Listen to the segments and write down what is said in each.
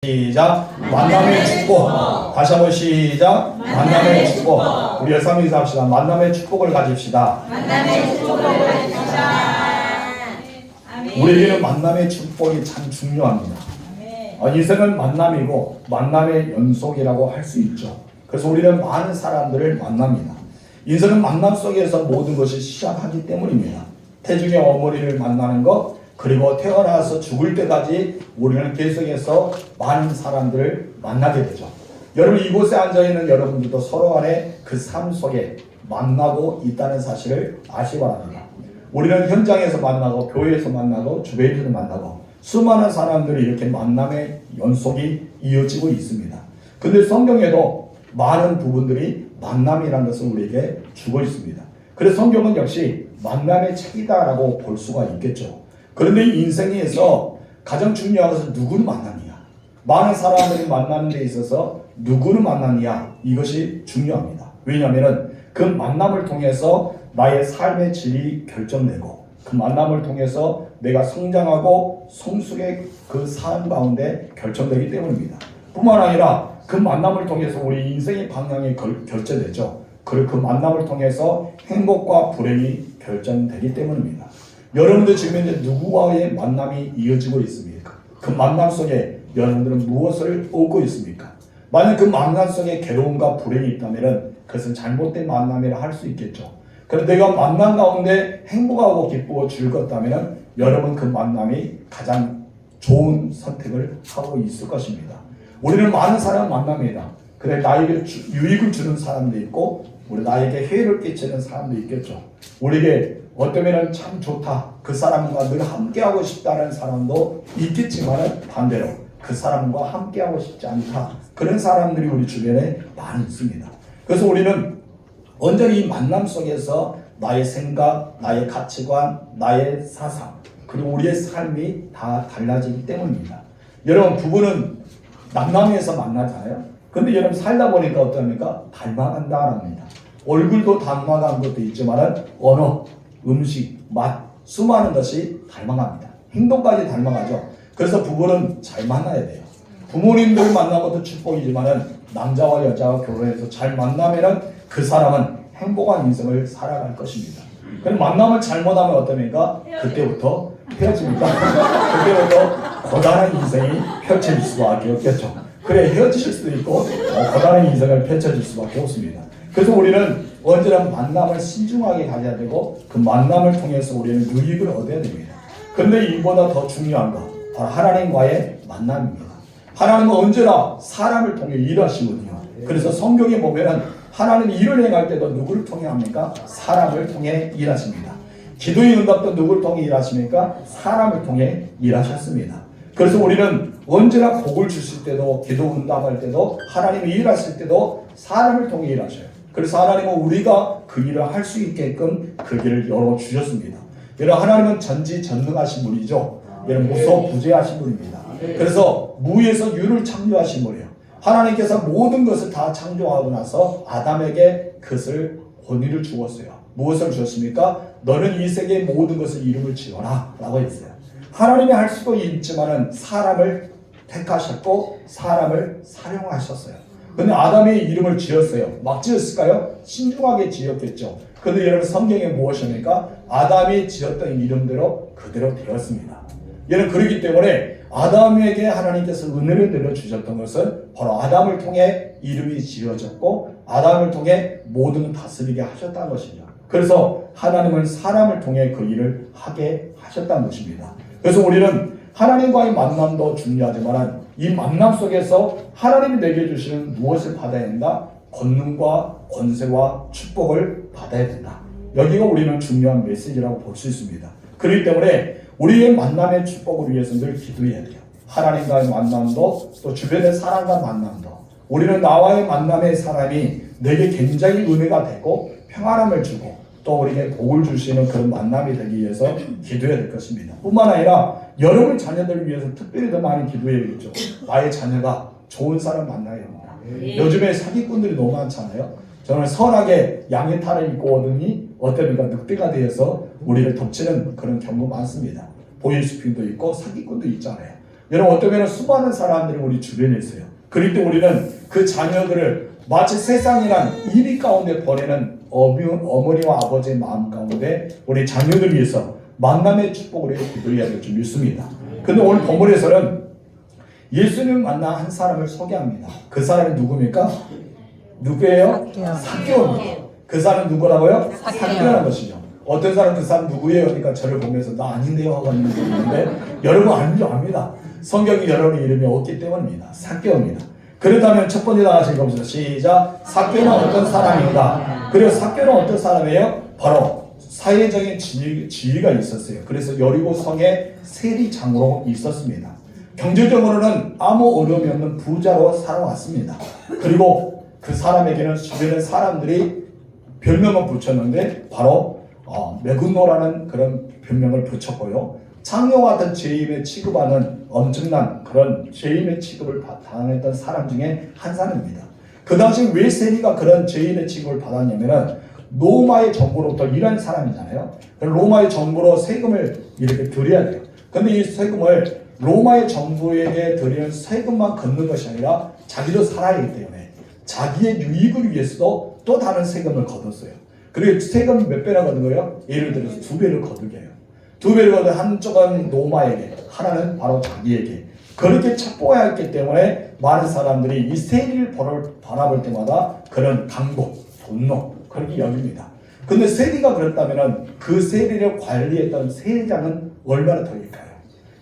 시작. 만남의 축복. 다시 한번 시작. 만남의 축복. 우리 열삼인사 합시다. 만남의 축복을 가집시다. 만남의 축복을 가집시다. 우리에게는 만남의 축복이 참 중요합니다. 인생은 만남이고 만남의 연속이라고 할 수 있죠. 그래서 우리는 많은 사람들을 만납니다. 인생은 만남 속에서 모든 것이 시작하기 때문입니다. 태중의 어머니를 만나는 것, 그리고 태어나서 죽을 때까지 우리는 계속해서 많은 사람들을 만나게 되죠. 여러분, 이곳에 앉아있는 여러분들도 서로 간에 그 삶 속에 만나고 있다는 사실을 아시기 바랍니다. 우리는 현장에서 만나고 교회에서 만나고 주변에서 만나고 수많은 사람들이 이렇게 만남의 연속이 이어지고 있습니다. 근데 성경에도 많은 부분들이 만남이라는 것을 우리에게 주고 있습니다. 그래서 성경은 역시 만남의 책이다라고 볼 수가 있겠죠. 그런데 인생에서 가장 중요한 것은 누구를 만나느냐, 많은 사람들이 만나는 데 있어서 누구를 만나느냐, 이것이 중요합니다. 왜냐하면 그 만남을 통해서 나의 삶의 질이 결정되고 그 만남을 통해서 내가 성장하고 성숙의 그 삶 가운데 결정되기 때문입니다. 뿐만 아니라 그 만남을 통해서 우리 인생의 방향이 결정되죠. 그리고 그 만남을 통해서 행복과 불행이 결정되기 때문입니다. 여러분들 지금 현재 누구와의 만남이 이어지고 있습니까? 그 만남 속에 여러분들은 무엇을 얻고 있습니까? 만약 그 만남 속에 괴로움과 불행이 있다면 그것은 잘못된 만남이라 할 수 있겠죠. 그런데 내가 만남 가운데 행복하고 기쁘고 즐겁다면 여러분 그 만남이 가장 좋은 선택을 하고 있을 것입니다. 우리는 많은 사람을 만납니다. 그래, 나에게 유익을 주는 사람도 있고 우리 나에게 해를 끼치는 사람도 있겠죠. 우리에게 어쩌면 참 좋다, 그 사람과 늘 함께하고 싶다는 사람도 있겠지만 반대로 그 사람과 함께하고 싶지 않다, 그런 사람들이 우리 주변에 많이 있습니다. 그래서 우리는 온전히 이 만남 속에서 나의 생각, 나의 가치관, 나의 사상, 그리고 우리의 삶이 다 달라지기 때문입니다. 여러분, 부부는 남남에서 만나잖아요. 근데 여러분 살다 보니까 어떻습니까? 닮아간다랍니다. 얼굴도 닮아간 것도 있지만 언어, 음식, 맛, 수많은 것이 닮아갑니다. 행동까지 닮아가죠. 그래서 부부는 잘 만나야 돼요. 부모님들 만난 것도 축복이지만 남자와 여자가 결혼해서 잘 만나면 그 사람은 행복한 인생을 살아갈 것입니다. 그럼 만남을 잘못하면 어떻습니까? 그때부터 헤어집니다. 그때부터 고단한 인생이 펼쳐질 수밖에 없겠죠. 그래, 헤어지실 수도 있고 고단한 인생을 펼쳐질 수밖에 없습니다. 그래서 우리는 언제나 만남을 신중하게 가져야 되고 그 만남을 통해서 우리는 유익을 얻어야 됩니다. 그런데 이보다 더 중요한 것, 바로 하나님과의 만남입니다. 하나님은 언제나 사람을 통해 일하시거든요. 그래서 성경에 보면 하나님이 일을 행할 때도 누구를 통해 합니까? 사람을 통해 일하십니다. 기도의 응답도 누구를 통해 일하십니까? 사람을 통해 일하셨습니다. 그래서 우리는 언제나 복을 주실 때도, 기도 응답할 때도, 하나님이 일하실 때도 사람을 통해 일하셔요. 그래서 하나님은 우리가 그 일을 할 수 있게끔 그 길을 열어주셨습니다. 여러분, 하나님은 전지전능하신 분이죠. 여러분, 무소부재하신 분입니다. 그래서 무에서 유를 창조하신 분이에요. 하나님께서 모든 것을 다 창조하고 나서 아담에게 그것을 권위를 주었어요. 무엇을 주셨습니까? 너는 이 세계의 모든 것을 이름을 지어라 라고 했어요. 하나님이 할 수도 있지만 사람을 택하셨고 사람을 사용하셨어요. 근데 아담이 이름을 지었어요. 막 지었을까요? 신중하게 지었겠죠. 그런데 여러분, 성경에 무엇입니까? 아담이 지었던 이름대로 그대로 되었습니다. 여러분, 그렇기 때문에 아담에게 하나님께서 은혜를 내려주셨던 것은 바로 아담을 통해 이름이 지어졌고 아담을 통해 모든 다스리게 하셨다는 것이죠. 그래서 하나님은 사람을 통해 그 일을 하게 하셨다는 것입니다. 그래서 우리는 하나님과의 만남도 중요하지만 이 만남 속에서 하나님이 내게 주시는 무엇을 받아야 된다? 권능과 권세와 축복을 받아야 된다. 여기가 우리는 중요한 메시지라고 볼 수 있습니다. 그렇기 때문에 우리의 만남의 축복을 위해서 늘 기도해야 돼요. 하나님과의 만남도, 또 주변의 사람과 만남도. 우리는 나와의 만남의 사람이 내게 굉장히 은혜가 되고 평안함을 주고 또 우리에게 복을 주시는 그런 만남이 되기 위해서 기도해야 될 것입니다. 뿐만 아니라 여러분 자녀들을 위해서 특별히 더 많이 기도해야겠죠. 나의 자녀가 좋은 사람 만나야 합니다. 요즘에 사기꾼들이 너무 많잖아요. 정말 선하게 양의 탈을 입고 오더니 어떻습니까? 늑대가 되어서 우리를 덮치는 그런 경우 많습니다. 보이스피도 있고 사기꾼도 있잖아요. 여러분 어쩌면 수많은 사람들이 우리 주변에 있어요. 그럴 때 우리는 그 자녀들을 마치 세상이란 이리 가운데 보내는 어머니와 아버지의 마음 가운데 우리 자녀들 위해서 만남의 축복을 기도해야 될 줄 믿습니다. 근데 오늘 본문에서는 예수님 만난 한 사람을 소개합니다. 그 사람이 누굽니까? 누구예요? 삭개오입니다. 그 사람은 누구라고요? 삭개오라는 것이죠. 어떤 사람 그 사람 누구예요? 그러니까 저를 보면서 나 아닌데요 하고 있는 분이 있는데 여러분 아니죠, 압니다. 성경이 여러분의 이름이 없기 때문입니다. 삭개오입니다. 그렇다면 첫 번째 다 같이 읽어보시죠. 시작. 삭개오는 어떤 사람인가? 그리고 삭개오는 어떤 사람이에요? 바로 사회적인 지위가 있었어요. 그래서 여리고 성의 세리장으로 있었습니다. 경제적으로는 아무 어려움이 없는 부자로 살아왔습니다. 그리고 그 사람에게는 주변의 사람들이 별명을 붙였는데 바로 매군노라는 그런 별명을 붙였고요. 창녀 같은 죄인의 취급하는 엄청난 그런 죄인의 취급을 당했던 사람 중에 한 사람입니다. 그 당시 왜 세리가 그런 죄인의 취급을 받았냐면은 로마의 정부로부터 일한 사람이잖아요. 로마의 정부로 세금을 이렇게 드려야 돼요. 근데 이 세금을 로마의 정부에게 드리는 세금만 걷는 것이 아니라 자기도 살아야 하기 때문에 자기의 유익을 위해서도 또 다른 세금을 걷었어요. 그리고 세금 몇 배나 걷는 거예요? 예를 들어서 2배를 거두게 해요. 2배를 거두 한쪽은 로마에게, 하나는 바로 자기에게. 그렇게 첩보해야 했기 때문에 많은 사람들이 이 세리를 바라볼 때마다 그런 강도, 분노 그렇게 여깁니다. 근데 세리가 그랬다면 그 세리를 관리했던 세리장은 얼마나 더일까요?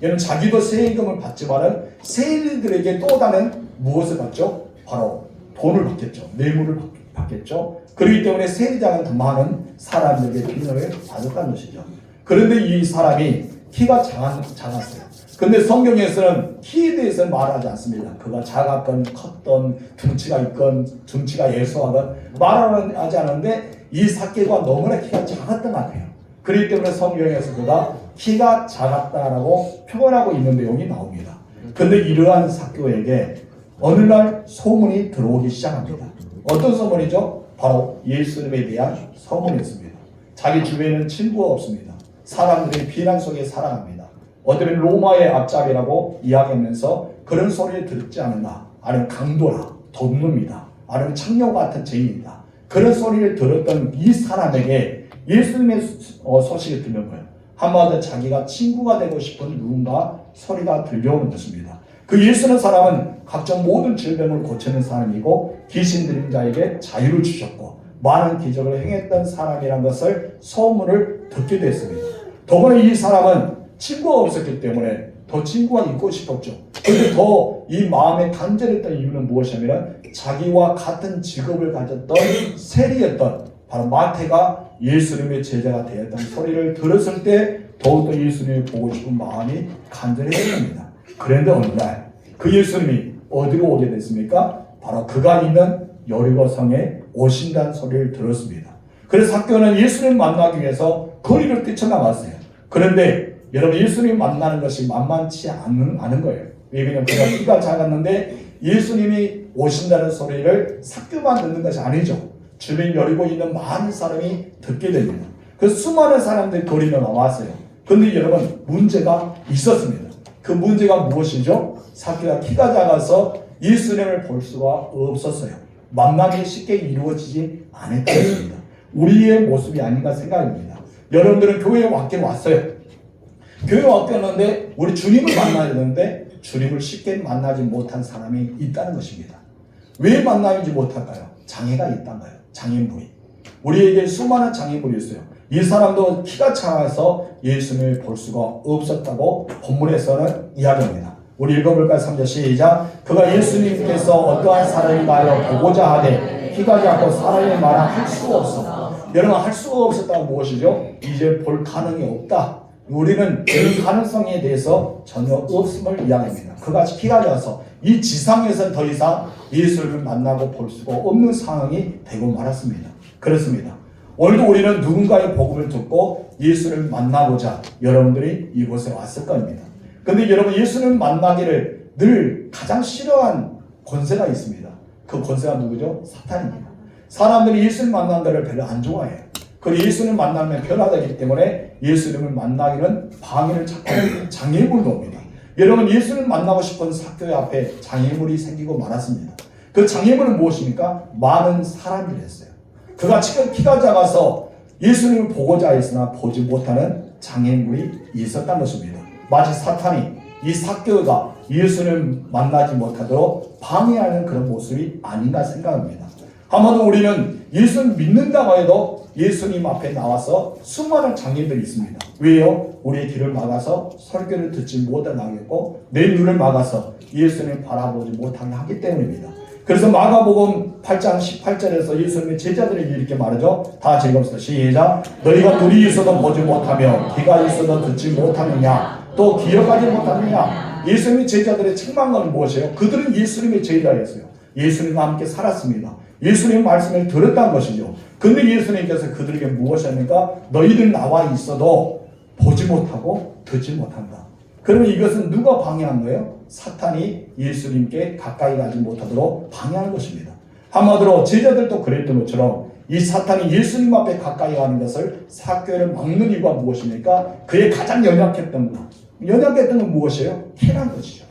얘는 자기도 세금을 받지만은 세리들에게 또 다른 무엇을 받죠? 바로 돈을 받겠죠. 뇌물을 받겠죠. 그렇기 때문에 세리장은 더 많은 사람들에게 비난을 받았다는 것이죠. 그런데 이 사람이 키가 작았어요. 근데 성경에서는 키에 대해서는 말하지 않습니다. 그가 작았건 컸던 둥치가 있건 둥치가 예수하건 말하지 않는데 이 삭개오가 너무나 키가 작았던 것 같아요. 그렇기 때문에 성경에서 그가 키가 작았다라고 표현하고 있는 내용이 나옵니다. 그런데 이러한 삭개오에게 어느 날 소문이 들어오기 시작합니다. 어떤 소문이죠? 바로 예수님에 대한 소문이었습니다. 자기 주변에는 친구가 없습니다. 사람들이 비난 속에 살아갑니다. 어쩌면 로마의 앞잡이라고 이야기하면서 그런 소리를 듣지 않는다. 아니면 강도라, 돈놈이다. 아니면 창녀 같은 죄인이다. 그런 소리를 들었던 이 사람에게 예수님의 소식이 들는 거예요. 한마디로 자기가 친구가 되고 싶은 누군가 소리가 들려오는 것입니다. 그 예수는 사람은 각종 모든 질병을 고치는 사람이고 귀신 들린 자에게 자유를 주셨고 많은 기적을 행했던 사람이란 것을 소문을 듣게 됐습니다. 더구나 이 사람은 친구가 없었기 때문에 더 친구가 있고 싶었죠. 그런데 더 이 마음에 간절했던 이유는 무엇이냐면 자기와 같은 직업을 가졌던 세리였던 바로 마태가 예수님의 제자가 되었다는 소리를 들었을 때 더욱더 예수님을 보고 싶은 마음이 간절해졌습니다. 그런데 어느 날 그 예수님이 어디로 오게 됐습니까? 바로 그가 있는 여리고 성에 오신다는 소리를 들었습니다. 그래서 삭개오는 예수님을 만나기 위해서 거리를 뛰쳐나갔어요. 그런데 여러분 예수님을 만나는 것이 만만치 않은 거예요. 왜냐하면 그가 키가 작았는데 예수님이 오신다는 소리를 삭개오만 듣는 것이 아니죠. 주변 여리고 있는 많은 사람이 듣게 됩니다. 그래서 수많은 사람들이 거리로 나왔어요. 그런데 여러분 문제가 있었습니다. 그 문제가 무엇이죠? 삭개오가 키가 작아서 예수님을 볼 수가 없었어요. 만남이 쉽게 이루어지지 않았다는 것입니다. 우리의 모습이 아닌가 생각합니다. 여러분들은 교회에 왔긴 왔어요. 교회에 왔겠는데 우리 주님을 만나야 되는데 주님을 쉽게 만나지 못한 사람이 있다는 것입니다. 왜 만나지 못할까요? 장애가 있단 거예요. 장애물이. 우리에게 수많은 장애물이 있어요. 이 사람도 키가 작아서 예수님을 볼 수가 없었다고 본문에서는 이야기합니다. 우리 읽어볼까요? 3절 시작. 그가 예수님께서 어떠한 사람인가요? 보고자 하되 키가 작고 사람의 말을 할 수가 없어. 여러분 할 수가 없었다고 무엇이죠? 이제 볼 가능이 없다. 우리는 그 가능성에 대해서 전혀 없음을 이야기합니다. 그가 키가 작아서 이 지상에서는 더 이상 예수를 만나고 볼 수가 없는 상황이 되고 말았습니다. 그렇습니다. 오늘도 우리는 누군가의 복음을 듣고 예수를 만나고자 여러분들이 이곳에 왔을 겁니다. 그런데 여러분 예수를 만나기를 늘 가장 싫어한 권세가 있습니다. 그 권세가 누구죠? 사탄입니다. 사람들이 예수를 만나는 것을 별로 안 좋아해요. 그리고 예수를 만나면 변화되기 때문에 예수님을 만나기는 방해를 찾고 장애물도 옵니다. 여러분 예수를 만나고 싶은 삭개오 앞에 장애물이 생기고 말았습니다. 그 장애물은 무엇입니까? 많은 사람이랬어요. 그가 키가 작아서 예수님을 보고자 했으나 보지 못하는 장애물이 있었던 것입니다. 마치 사탄이 이 삭개오가 예수를 만나지 못하도록 방해하는 그런 모습이 아닌가 생각합니다. 아마도 우리는 예수를 믿는다고 해도 예수님 앞에 나와서 수많은 장애들이 있습니다. 왜요? 우리의 길을 막아서 설교를 듣지 못하게 하겠고 내 눈을 막아서 예수님을 바라보지 못하게 하기 때문입니다. 그래서 마가복음 8장 18절에서 예수님의 제자들이 이렇게 말하죠. 다 읽읍시다. 시작. 너희가 눈이 있어도 보지 못하며 귀가 있어도 듣지 못하느냐 또 기억하지 못하느냐. 예수님의 제자들의 책망은 무엇이에요? 그들은 예수님의 제자였어요. 예수님과 함께 살았습니다. 예수님의 말씀을 들었다는 것이죠. 근데 예수님께서 그들에게 무엇입니까? 너희들 나와 있어도 보지 못하고 듣지 못한다. 그러면 이것은 누가 방해한 거예요? 사탄이 예수님께 가까이 가지 못하도록 방해하는 것입니다. 한마디로 제자들도 그랬던 것처럼 이 사탄이 예수님 앞에 가까이 가는 것을 삭개오를 막는 이유가 무엇입니까? 그의 가장 연약했던 것. 연약했던 건 무엇이에요? 키란 것이죠.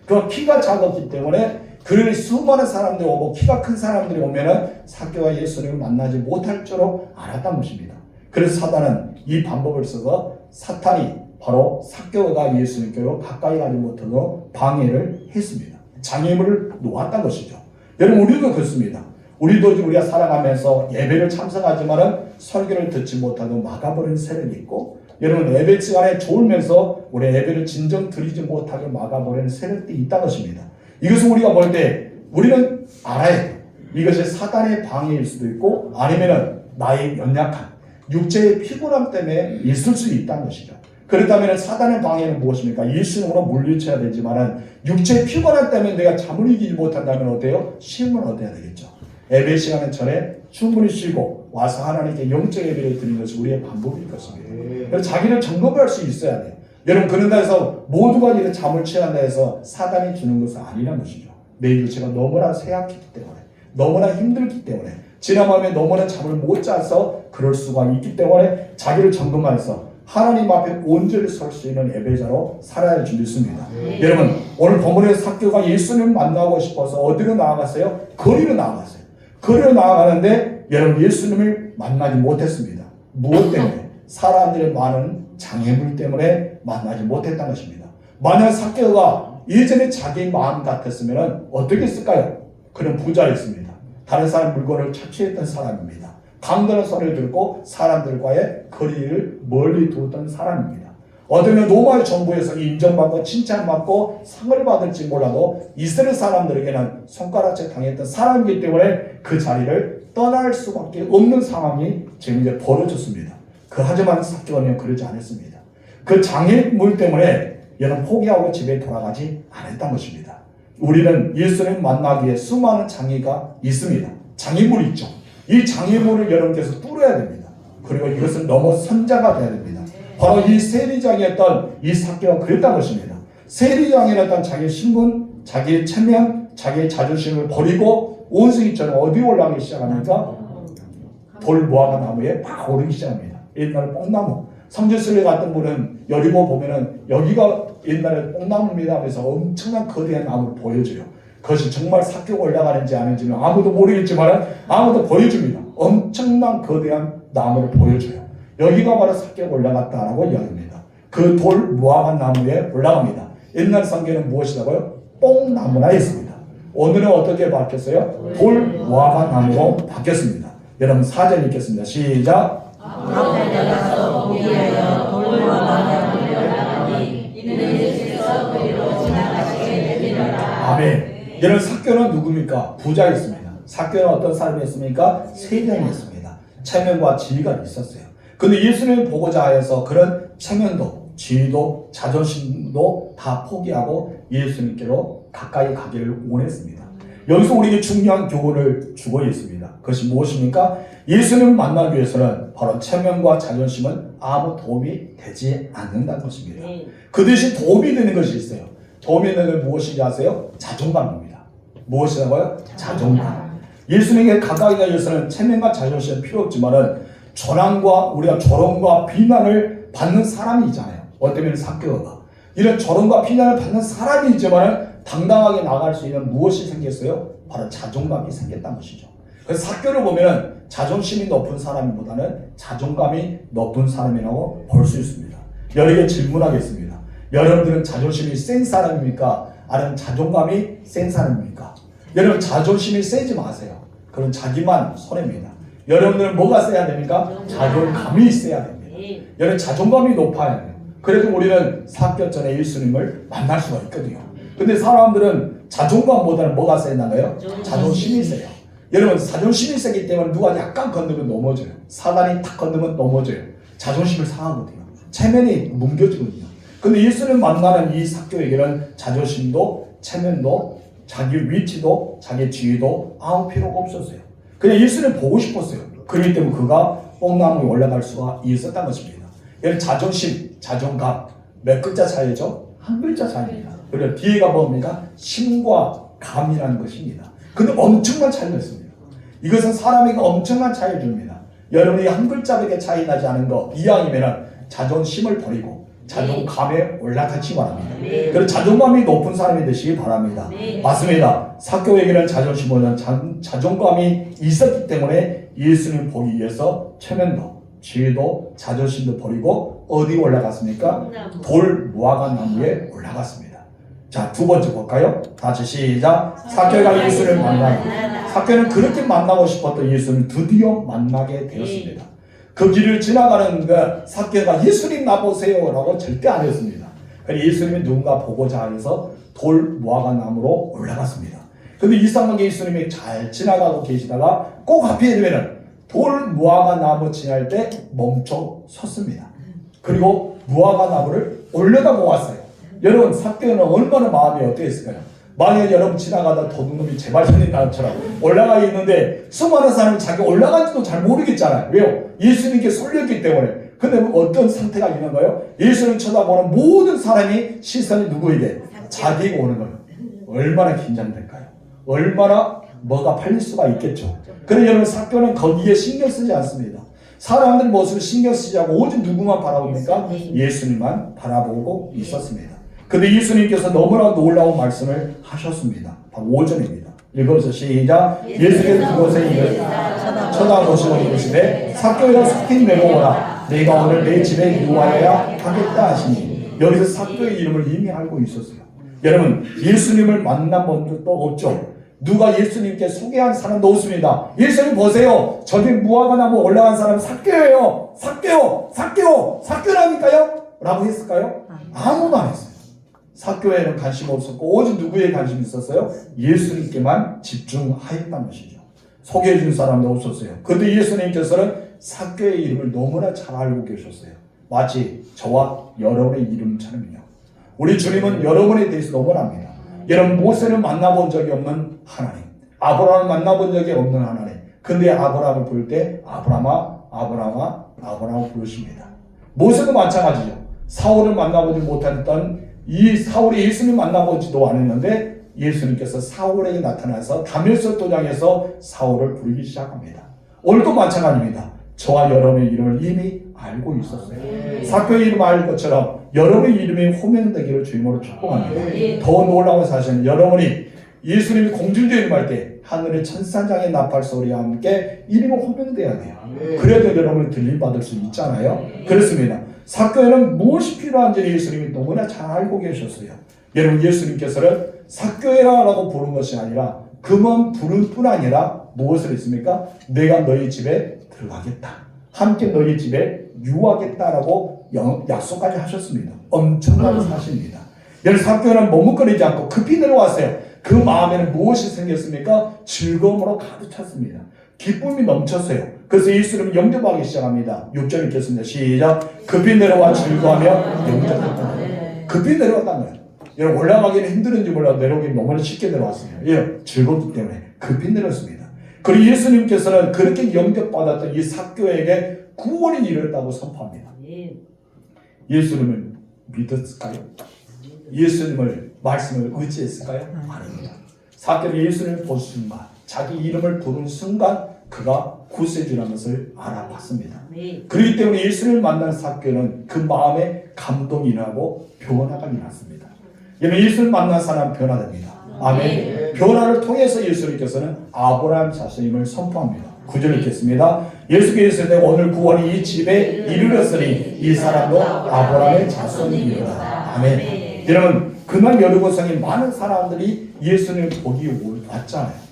그 키가 작았기 때문에 그 수많은 사람들이 오고 키가 큰 사람들이 오면은 삭개오가 예수님을 만나지 못할 줄로 알았던 것입니다. 그래서 사탄은 이 방법을 써서 사탄이 바로 삭개오가 예수님께로 가까이 가지 못하도록 방해를 했습니다. 장애물을 놓았던 것이죠. 여러분 우리도 그렇습니다. 우리가 살아가면서 예배를 참석하지만은 설교를 듣지 못하고 막아버리는 세력이 있고 여러분 예배 시간에 졸면서 우리 예배를 진정 드리지 못하게 막아버리는 세력들이 있다는 것입니다. 이것을 우리가 볼 때 우리는 알아야 돼요. 이것이 사탄의 방해일 수도 있고 아니면은 나의 연약한 육체의 피곤함 때문에 있을 수 있다는 것이죠. 그렇다면 사탄의 방해는 무엇입니까? 예수님으로 물리쳐야 되지만은 육체의 피곤함 때문에 내가 잠을 이기지 못한다면 어때요? 쉼을 얻어야 되겠죠. 예배 시간에 전에 충분히 쉬고 와서 하나님께 영적 예배를 드리는 것이 우리의 방법일 것입니다. 그래서 자기를 점검할 수 있어야 돼요. 여러분 그런다 해서 모두가 이렇게 잠을 취한다 해서 사단이 주는 것은 아니라는 것이죠. 내 육체가 너무나 쇠약했기 때문에 너무나 힘들기 때문에 지난밤에 너무나 잠을 못 자서 그럴 수가 있기 때문에 자기를 점검해서 하나님 앞에 온전히 설 수 있는 예배자로 살아야 준비했습니다. 여러분 오늘 본문에서 삭개오가 예수님을 만나고 싶어서 어디로 나아갔어요? 거리로 나아갔어요. 거리로 나아가는데 여러분 예수님을 만나지 못했습니다. 무엇 때문에? 사람들의 많은 장애물 때문에 만나지 못했던 것입니다. 만약 삭개오가 예전에 자기 마음 같았으면 어떻게 했을까요? 그는 부자였습니다. 다른 사람 물건을 착취했던 사람입니다. 강도는 소리를 듣고 사람들과의 거리를 멀리 두었던 사람입니다. 어쩌면 로마의 정부에서 인정받고 칭찬받고 상을 받을지 몰라도 이스라엘 사람들에게는 손가락질 당했던 사람이기 때문에 그 자리를 떠날 수밖에 없는 상황이 지금 이제 벌어졌습니다. 하지만 삭개오는 그러지 않았습니다. 그 장애물 때문에 여러분 포기하고 집에 돌아가지 않았던 것입니다. 우리는 예수님 만나기 위해 수많은 장애가 있습니다. 장애물이 있죠. 이 장애물을 여러분께서 뚫어야 됩니다. 그리고 이것을 넘어 선자가 되어야 됩니다. 바로 이 세리장이었던 이 삭개오가 그랬던 것입니다. 세리장이었던 자기의 신분, 자기의 체면, 자기의 자존심을 버리고 원숭이처럼 어디 올라가기 시작합니까? 돌 무화과 나무에 막 오르기 시작합니다. 옛날 뽕나무. 성지순례 같은 분은 여리고 보면은 여기가 옛날에 뽕나무입니다 하면서 엄청난 거대한 나무를 보여줘요. 그것이 정말 삭개오가 올라가는지 아닌지는 아무도 모르겠지만 아무도 보여줍니다. 엄청난 거대한 나무를 보여줘요. 여기가 바로 삭개오가 올라갔다라고 이야기합니다. 그 돌 무화과 나무에 올라갑니다. 옛날 성경에는 무엇이라고요? 뽕나무라 했습니다. 오늘은 어떻게 바뀌었어요? 돌 무화과 나무로 바뀌었습니다. 여러분 4절 읽겠습니다. 시작. 앞에 나가서 보기하여 돌과 나무를 올라가니 이는 예수께서 그리로 지나가시게 되리라. 아멘. 여러분 삭개오는 누굽니까? 부자였습니다. 삭개오는 어떤 사람이었습니까? 세리장이었습니다. 체면과 지위가 있었어요. 근데 예수님을 보고자 해서 그런 체면도 지위도 자존심도 다 포기하고 예수님께로 가까이 가기를 원했습니다. 여기서 우리에게 중요한 교훈을 주고 있습니다. 그것이 무엇입니까? 예수님을 만나기 위해서는 바로 체면과 자존심은 아무 도움이 되지 않는다는 것입니다. 그 대신 도움이 되는 것이 있어요. 도움이 되는 건 무엇인지 아세요? 자존감입니다. 무엇이라고요? 자존감. 예수님에게 가까이 가기 위해서는 체면과 자존심은 필요 없지만은 조롱과 비난을 받는 사람이 있잖아요. 어쩌면 삭개오가 이런 조롱과 비난을 받는 사람이 있지만 당당하게 나갈 수 있는 무엇이 생겼어요? 바로 자존감이 생겼다는 것이죠. 그래서 사교를 보면 자존심이 높은 사람보다는 자존감이 높은 사람이라고 볼 수 있습니다. 여러분에게 질문하겠습니다. 여러분들은 자존심이 센 사람입니까? 아니면 자존감이 센 사람입니까? 여러분 자존심이 세지 마세요. 그건 자기만 손해입니다. 여러분들은 뭐가 세야 됩니까? 자존감이 세야 됩니다. 여러분 자존감이 높아야 돼요. 그래도 우리는 사교 전에 예수님을 만날 수가 있거든요. 근데 사람들은 자존감보다는 뭐가 세나요? 자존심이 세요. 여러분 자존심이 세기 때문에 누가 약간 건드면 넘어져요. 사단이 탁 건드면 넘어져요. 자존심을 상하거든요. 체면이 뭉겨지거든요. 근데 예수님 만나는 이 사교에게는 자존심도 체면도 자기 위치도 자기 지위도 아무 필요가 없었어요. 그냥 예수님 보고 싶었어요. 그렇기 때문에 그가 뽕나무에 올라갈 수가 있었던 것입니다. 여러분 자존심, 자존감 몇 글자 차이죠? 한 글자 차이입니다. 그리고 뒤에가 뭡니까? 심과 감이라는 것입니다. 근데 엄청난 차이가 있습니다. 이것은 사람에게 엄청난 차이를 줍니다. 여러분이 한 글자밖에 차이 나지 않은 거 이왕이면 자존심을 버리고 자존감에 올라타시기 바랍니다. 그래서 자존감이 높은 사람이 되시기 바랍니다. 맞습니다. 사교에게는 자존심보다는 자존감이 있었기 때문에 예수님 보기 위해서 체면도 지위도 자존심도 버리고 어디 올라갔습니까? 돌 무화과 나무에 올라갔습니다. 자, 두 번째 볼까요? 다시 시작. 사교가 예수를 만나. 사교는 그렇게 만나고 싶었던 예수를 드디어 만나게 되었습니다. 그 길을 지나가는 사교가 예수님 나보세요 라고 절대 안 했습니다. 예수님이 누군가 보고자 해서 돌 무화과 나무로 올라갔습니다. 근데 이상하게 예수님이 잘 지나가고 계시다가 꼭 앞에 되면 돌 무화과 나무 지날 때 멈춰 섰습니다. 그리고 무화과 나무를 올려다보았어요. 여러분 사교는 얼마나 마음이 어땠을까요? 만약에 여러분 지나가다 도둑놈이 제발선인 나처럼 올라가 있는데 수많은 사람이 자기 올라간지도 잘 모르겠잖아요. 왜요? 예수님께 쏠렸기 때문에. 근데 어떤 상태가 있는가요? 예수님 쳐다보는 모든 사람이 시선이 누구에게? 자기에게 오는 거예요. 얼마나 긴장될까요? 얼마나 뭐가 팔릴 수가 있겠죠. 그래서 여러분 사교는 거기에 신경 쓰지 않습니다. 사람들 모습을 신경 쓰지 않고 오직 누구만 바라봅니까? 예수님만 바라보고 있었습니다. 근데 예수님께서 너무나 놀라운 말씀을 하셨습니다. 바로 5절입니다. 읽어서 시작. 예수께서 그곳에 이르 쳐다보시고 이르시되 사교야 속히 내려오라. 내가 오늘 내 집에 누워야 하겠다 하시니 여기서 사교의 이름을 이미 알고 있었어요. 여러분 예수님을 만나본 적도 없죠. 누가 예수님께 소개한 사람도 없습니다. 예수님 보세요. 저기 무화과 나무 올라간 사람은 사교예요. 사교라니까요? 라고 했을까요? 아무도 안 했어요. 사교에는 관심 없었고 오직 누구에 관심이 있었어요? 예수님께만 집중하였다는 것이죠. 소개해 준 사람도 없었어요. 그런데 예수님께서는 사교의 이름을 너무나 잘 알고 계셨어요. 마치 저와 여러분의 이름처럼요. 우리 주님은 여러분에 대해서 너무나 압니다. 여러분 모세를 만나본 적이 없는 하나님, 아브라함을 만나본 적이 없는 하나님. 근데 아브라함을 부를 때 아브라함을 부르십니다. 모세도 마찬가지죠. 사울을 만나보지 못했던 이 사울이 예수님 만나보지도 않았는데 예수님께서 사울에게 나타나서 다메섹 도장에서 사울을 부르기 시작합니다. 오늘도 마찬가지입니다. 저와 여러분의 이름을 이미 알고 있었어요. 사교의 이름 알 것처럼 여러분의 이름이 호명되기를 주님으로 축복합니다. 더 놀라운 사실은 여러분이 예수님이 공중제림할 때 하늘의 천사장의 나팔 소리와 함께 이름이 호명돼야 돼요. 그래도 여러분이 들림받을 수 있잖아요. 그렇습니다. 사교에는 무엇이 필요한지 예수님이 너무나 잘 알고 계셨어요. 여러분 예수님께서는 사교회라고 부른 것이 아니라 그만 부를 뿐 아니라 무엇을 했습니까? 내가 너희 집에 들어가겠다. 함께 너희 집에 유하겠다라고 약속까지 하셨습니다. 엄청난 사실입니다. 여러분 사교회는 머뭇거리지 않고 급히 내려왔어요. 그 마음에는 무엇이 생겼습니까? 즐거움으로 가득 찼습니다. 기쁨이 넘쳤어요. 그래서 예수님을 영접하기 시작합니다. 6절 읽겠습니다. 시작. 급히 내려와 즐거워하며 영접했다. 급히 내려왔다는 거예요. 여러분 올라가기는 힘들은지 몰라도 내려오기는 너무나 쉽게 내려왔어요. 예, 즐겁기 때문에 급히 내렸습니다. 그리고 예수님께서는 그렇게 영접받았던 이 사교에게 구원이 이르렀다고 선포합니다. 예수님을 믿었을까요? 예수님을 말씀을 의지했을까요? 아닙니다. 사교는 예수님을 본 순간 자기 이름을 부른 순간 그가 구세주라는 것을 알아봤습니다. 그렇기 때문에 예수를 만난 삭개오는 그 마음에 감동이 일어나고 변화가 일어났습니다. 여러분, 예수를 만난 사람 변화됩니다. 아멘. 변화를 통해서 예수님께서는 아브라함 자손임을 선포합니다. 9절 읽겠습니다. 예수께서 이르시되 오늘 구원이 이 집에 이르렀으니 이 사람도 아브라함의 자손이니라. 아멘. 여러분, 그날 여리고성에 많은 사람들이 예수님 보기 왔잖아요.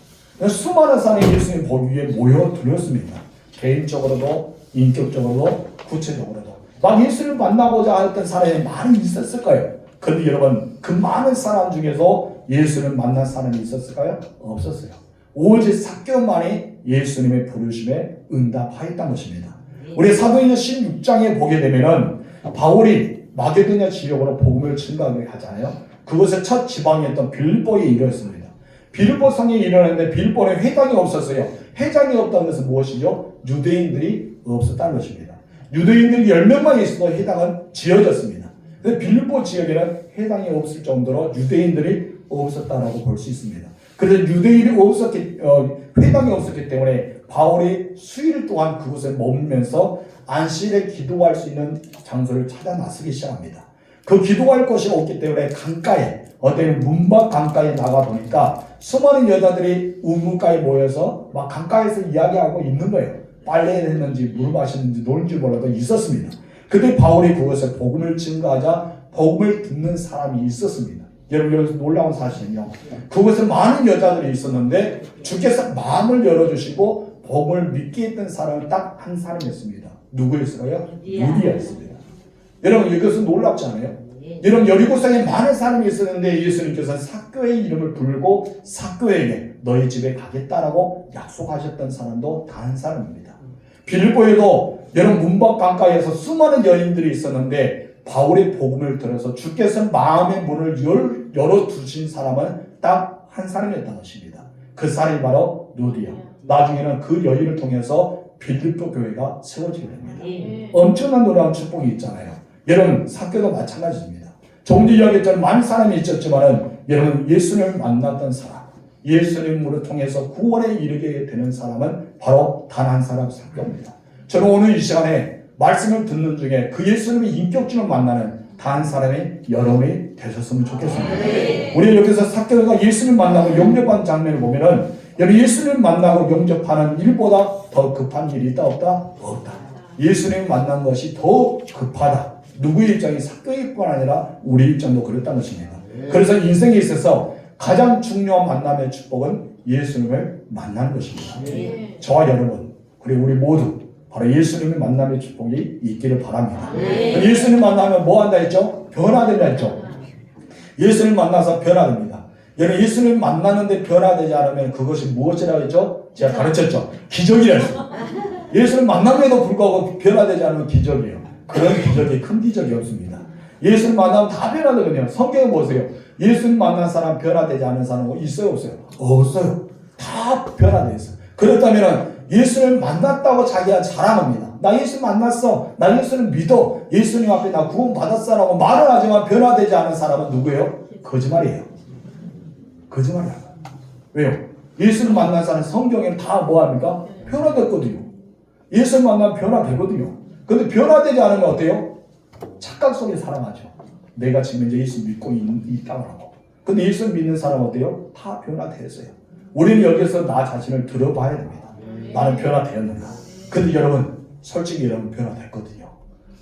수많은 사람이 예수님 보기 위해 모여들었습니다. 개인적으로도 인격적으로도 구체적으로도 막 예수를 만나고자 했던 사람이 많이 있었을 거예요. 그런데 여러분, 그 많은 사람 중에서 예수를 만난 사람이 있었을까요? 없었어요. 오직 삭개오만이 예수님의 부르심에 응답하였던 것입니다. 우리 사도행전 16장에 보게 되면은 바울이 마게도냐 지역으로 복음을 증거하잖아요. 그곳의 첫 지방이었던 빌립보에 이르렀습니다. 빌립보 성에 이르렀는데 빌립보는 회당이 없었어요. 회당이 없다는 것은 무엇이죠? 유대인들이 없었다는 것입니다. 유대인들이 10명만 있어도 회당은 지어졌습니다. 근데 빌립보 지역에는 회당이 없을 정도로 유대인들이 없었다라고 볼 수 있습니다. 그래서 유대인이 회당이 없었기 때문에 바울이 수일 동안 그곳에 머물면서 안식일에 기도할 수 있는 장소를 찾아 나서기 시작합니다. 그 기도할 곳이 없기 때문에 강가에, 어떤 문밖 강가에 나가 보니까 수많은 여자들이 우물가에 모여서 막 강가에서 이야기하고 있는 거예요. 빨래를 했는지 물 마셨는지 노는지 몰라도 있었습니다. 그때 바울이 그것에 복음을 증거하자 복음을 듣는 사람이 있었습니다. 여러분, 여기서 놀라운 사실은요, 그곳에 많은 여자들이 있었는데 주께서 마음을 열어주시고 복음을 믿게 했던 사람은 딱 한 사람이었습니다. 누구였을까요? 루디아였습니다. 여러분, 이것은 놀랍지 않아요? 여러분, 여리고성에 많은 사람이 있었는데 예수님께서 삭개오의 이름을 부르고 삭개오에게 너희 집에 가겠다라고 약속하셨던 사람도 단 한 사람입니다. 빌립보에도 여러분, 문밖 강가에서 수많은 여인들이 있었는데 바울의 복음을 들어서 주께서 마음의 문을 열어두신 사람은 딱 한 사람이었던 것입니다. 그 사람이 바로 루디아. 나중에는 그 여인을 통해서 빌립보 교회가 세워지게 됩니다. 엄청난 놀라운 축복이 있잖아요. 여러분, 삭개오도 마찬가지입니다. 조금 전에 이야기했던 많은 사람이 있었지만은 여러분, 예수님을 만났던 사람, 예수님으로 통해서 구원에 이르게 되는 사람은 바로 단 한 사람 삭개오입니다. 저는 오늘 이 시간에 말씀을 듣는 중에 그 예수님의 인격적으로 만나는 단 한 사람이 여러분이 되셨으면 좋겠습니다. 우리 여기서 삭개오가 예수님을 만나고 영접한 장면을 보면은 여러분, 예수님을 만나고 영접하는 일보다 더 급한 일이 있다 없다? 없다. 예수님을 만난 것이 더 급하다. 누구의 입장이 삭개오의 뿐 아니라 우리 입장도 그랬다는 것입니다. 그래서 인생에 있어서 가장 중요한 만남의 축복은 예수님을 만나는 것입니다. 저와 여러분, 그리고 우리 모두 바로 예수님의 만남의 축복이 있기를 바랍니다. 예수님 만나면 뭐 한다 했죠? 변화된다 했죠? 예수님 만나서 변화됩니다. 여러분, 예수님 만나는데 변화되지 않으면 그것이 무엇이라고 했죠? 제가 가르쳤죠? 기적이라 했어요. 예수님 만남에도 불구하고 변화되지 않으면 기적이에요. 그런 기적이 큰 기적이 없습니다. 예수님 만나면 다 변화되거든요. 성경에 보세요. 예수님 만난 사람 변화되지 않은 사람 있어요? 없어요? 없어요. 다 변화되어 있어요. 그렇다면 예수를 만났다고 자기가 자랑합니다. 나 예수 만났어. 나 예수를 믿어. 예수님 앞에 나 구원 받았어라고 말을 하지만 변화되지 않은 사람은 누구예요? 거짓말이에요. 거짓말이야. 왜요? 예수를 만난 사람 성경에는 다 뭐합니까? 변화됐거든요. 예수를 만나면 변화되거든요. 근데 변화되지 않으면 어때요? 착각 속에 살아가죠. 내가 지금 이제 예수 믿고 있다고 하고. 근데 예수 믿는 사람은 어때요? 다 변화됐어요. 우리는 여기서 나 자신을 들어봐야 됩니다. 나는 변화되었는가? 근데 여러분, 솔직히 여러분 변화됐거든요.